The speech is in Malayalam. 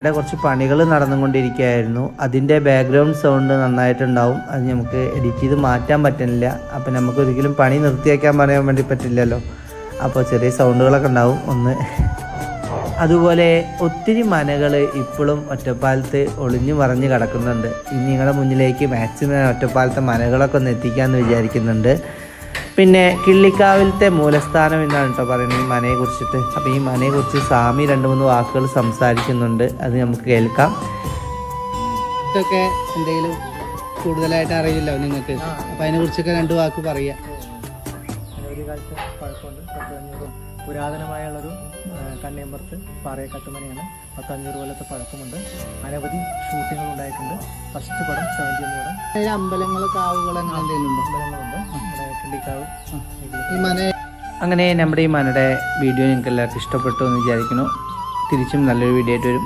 ഇവിടെ കുറച്ച് പണികൾ നടന്നുകൊണ്ടിരിക്കുകയായിരുന്നു. അതിൻ്റെ ബാക്ക്ഗ്രൗണ്ട് സൗണ്ട് നന്നായിട്ടുണ്ടാവും. അത് നമുക്ക് എഡിറ്റ് ചെയ്ത് മാറ്റാൻ പറ്റുന്നില്ല. അപ്പം നമുക്ക് ഒരിക്കലും പണി നിർത്തിവെക്കാൻ പറയാൻ വേണ്ടി പറ്റില്ലല്ലോ. അപ്പോൾ ചെറിയ സൗണ്ടുകളൊക്കെ ഉണ്ടാവും ഒന്ന്. അതുപോലെ ഒത്തിരി മനകൾ ഇപ്പോഴും ഒറ്റപ്പാലത്ത് ഒളിഞ്ഞു മറിഞ്ഞ് കിടക്കുന്നുണ്ട്. ഇനി നിങ്ങളുടെ മുന്നിലേക്ക് മാക്സിമം ഒറ്റപ്പാലത്തെ മനകളൊക്കെ ഒന്ന് എത്തിക്കാമെന്ന് വിചാരിക്കുന്നുണ്ട്. പിന്നെ കിള്ളിക്കാവിലത്തെ മൂലസ്ഥാനം എന്നാണ് കേട്ടോ പറയുന്നത് ഈ മനയെ കുറിച്ചിട്ട്. അപ്പോൾ ഈ മനയെ കുറിച്ച് സ്വാമി 2-3 വാക്കുകൾ സംസാരിക്കുന്നുണ്ട്. അത് നമുക്ക് കേൾക്കാം. ഇതൊക്കെ എന്തെങ്കിലും കൂടുതലായിട്ട് അറിയില്ലോ നിങ്ങൾക്ക്? അപ്പം അതിനെക്കുറിച്ചൊക്കെ 2 വാക്ക് പറയാം. ഒരു കാലത്ത് പഴക്കമുണ്ട്. 10-500 പുരാതനമായുള്ളൊരു കണ്ണിയമ്പറത്ത് പാറയ കട്ടുമനയാണ്. 10-500 കൊല്ലത്തെ പഴക്കമുണ്ട്. അനവധി ഷൂട്ടിങ്ങൾ ഉണ്ടായിട്ടുണ്ട്. ഫസ്റ്റ് പടം 70 പടം. അമ്പലങ്ങൾ, കാവുകൾ അങ്ങനെ എന്തെങ്കിലും ഉണ്ടോ? അമ്പലങ്ങളുണ്ട്. കിള്ളിക്കാവ് ഈ മന. അങ്ങനെ നമ്മുടെ ഈ മനയുടെ വീഡിയോ നിങ്ങൾക്ക് എല്ലാവർക്കും ഇഷ്ടപ്പെട്ടു എന്ന് വിചാരിക്കുന്നു. തിരിച്ചും നല്ലൊരു വീഡിയോ ആയിട്ട് വരും.